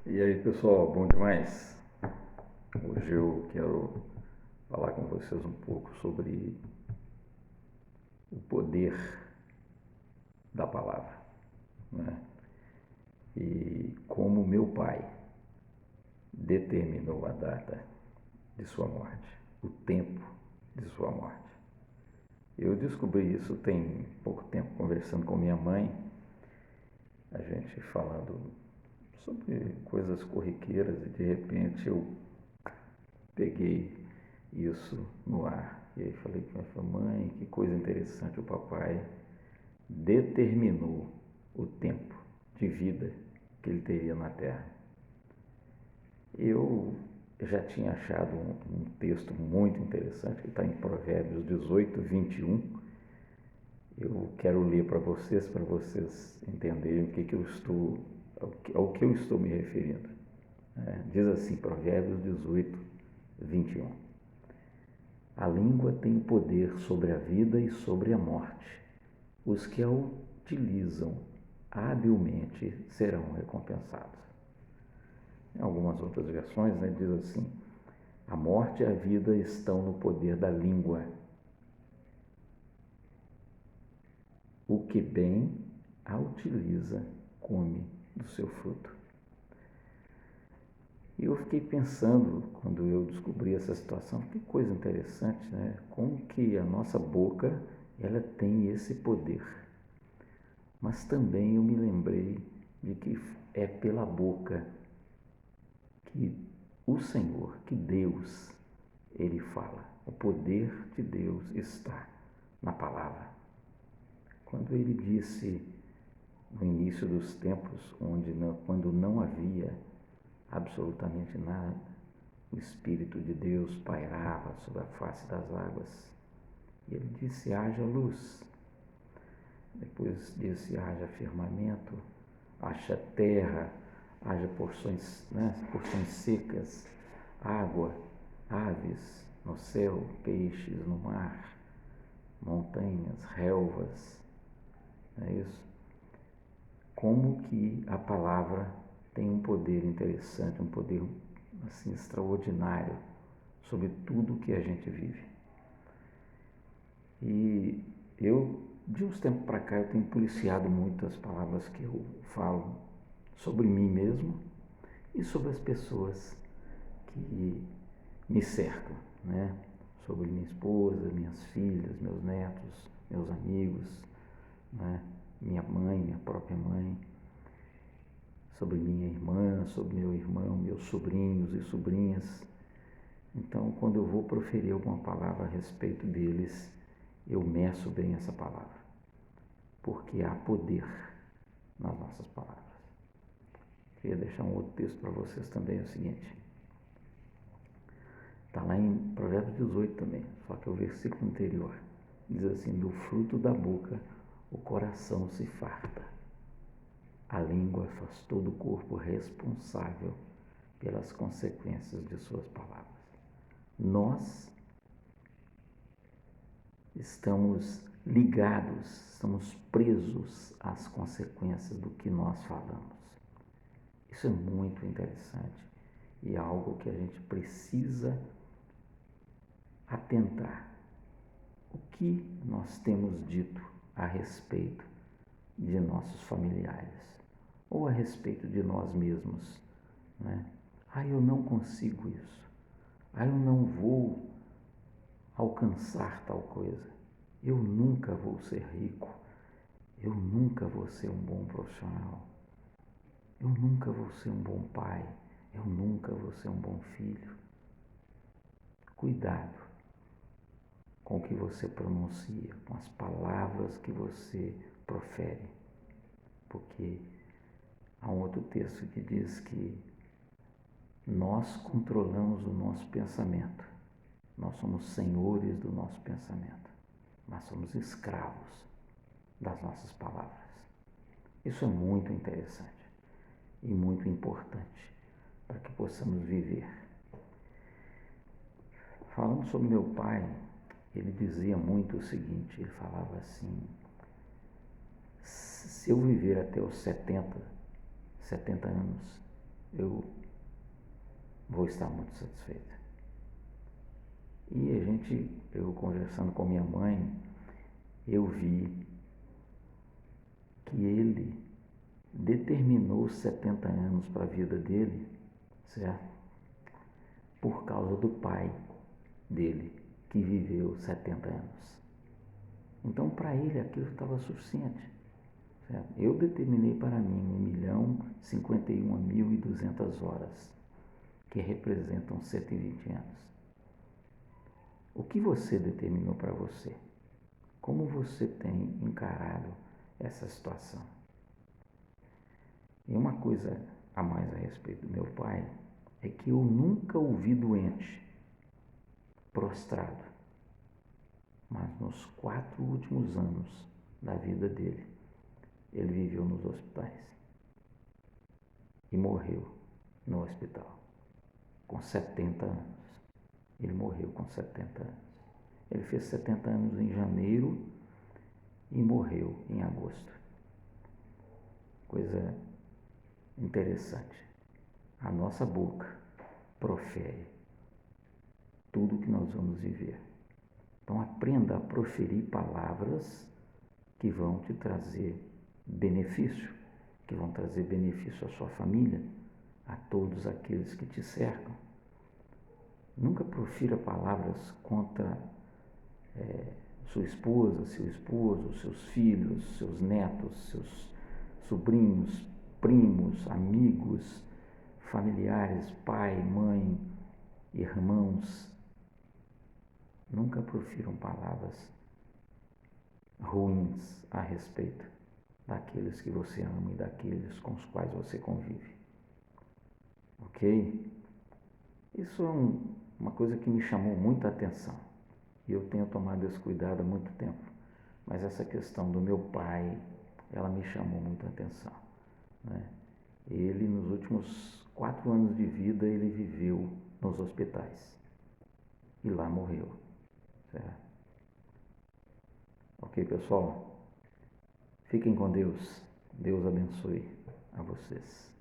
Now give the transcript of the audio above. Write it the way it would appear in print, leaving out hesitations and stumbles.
E aí, pessoal, bom demais? Hoje eu quero falar com vocês um pouco sobre o poder da palavra, né? E como meu pai determinou a data de sua morte, o tempo de sua morte. Eu descobri isso tem pouco tempo, conversando com minha mãe, a gente falando sobre coisas corriqueiras e de repente eu peguei isso no ar. E aí falei com ela, mãe, que coisa interessante, o papai determinou o tempo de vida que ele teria na Terra. Eu já tinha achado um texto muito interessante, que está em Provérbios 18, 21. Eu quero ler para vocês entenderem ao que eu estou me referindo. Diz assim, Provérbios 18, 21. A língua tem poder sobre a vida e sobre a morte. Os que a utilizam habilmente serão recompensados. Em algumas outras versões, diz assim: a morte e a vida estão no poder da língua. O que bem a utiliza, come do seu fruto. E eu fiquei pensando, quando eu descobri essa situação, que coisa interessante, né? Como que a nossa boca, ela tem esse poder. Mas também eu me lembrei de que é pela boca que o Senhor, que Deus, Ele fala. O poder de Deus está na palavra. Quando Ele disse no início dos tempos, quando não havia absolutamente nada, o Espírito de Deus pairava sobre a face das águas. E Ele disse, haja luz. Depois disse, haja firmamento, haja terra, haja porções secas, água, aves no céu, peixes no mar, montanhas, relvas. Não é isso? Como que a palavra tem um poder interessante, um poder assim extraordinário sobre tudo que a gente vive. E eu, de uns tempos para cá, eu tenho policiado muito as palavras que eu falo sobre mim mesmo e sobre as pessoas que me cercam, né? Sobre minha esposa, minhas filhas, meus netos, meus amigos, né? Minha mãe, minha própria mãe, sobre minha irmã, sobre meu irmão, meus sobrinhos e sobrinhas. Então, quando eu vou proferir alguma palavra a respeito deles, eu meço bem essa palavra, porque há poder nas nossas palavras. Queria deixar um outro texto para vocês também, é o seguinte. Está lá em Provérbios 18 também, só que é o versículo anterior. Diz assim, do fruto da boca o coração se farta. A língua faz todo o corpo responsável pelas consequências de suas palavras. Nós estamos ligados, estamos presos às consequências do que nós falamos. Isso é muito interessante e é algo que a gente precisa atentar. O que nós temos dito a respeito de nossos familiares ou a respeito de nós mesmos, né? Eu não consigo isso. Eu não vou alcançar tal coisa. Eu nunca vou ser rico. Eu nunca vou ser um bom profissional. Eu nunca vou ser um bom pai. Eu nunca vou ser um bom filho. Cuidado com o que você pronuncia, com as palavras que você profere. Porque há um outro texto que diz que nós controlamos o nosso pensamento. Nós somos senhores do nosso pensamento, mas somos escravos das nossas palavras. Isso é muito interessante e muito importante para que possamos viver. Falando sobre meu pai, ele dizia muito o seguinte, ele falava assim, se eu viver até os 70 anos, eu vou estar muito satisfeita. E eu conversando com minha mãe, eu vi que ele determinou 70 anos para a vida dele, certo? Por causa do pai dele, que viveu 70 anos. Então, para ele, aquilo estava suficiente. Certo? Eu determinei para mim 1.051.200 horas, que representam 120 anos. O que você determinou para você? Como você tem encarado essa situação? E uma coisa a mais a respeito do meu pai é que eu nunca o vi doente, prostrado. Mas nos 4 últimos anos da vida dele, ele viveu nos hospitais e morreu no hospital com 70 anos. Ele morreu com 70 anos. Ele fez 70 anos em janeiro e morreu em agosto. Coisa interessante. A nossa boca profere tudo que nós vamos viver. Então aprenda a proferir palavras que vão te trazer benefício, que vão trazer benefício à sua família, a todos aqueles que te cercam. Nunca profira palavras contra sua esposa, seu esposo, seus filhos, seus netos, seus sobrinhos, primos, amigos, familiares, pai, mãe, irmãos. Nunca profiram palavras ruins a respeito daqueles que você ama e daqueles com os quais você convive. Ok? Isso é uma coisa que me chamou muita atenção e eu tenho tomado esse cuidado há muito tempo. Mas essa questão do meu pai, ela me chamou muita atenção, né? Ele, nos últimos 4 anos de vida, ele viveu nos hospitais e lá morreu. Certo? Ok, pessoal? Fiquem com Deus. Deus abençoe a vocês.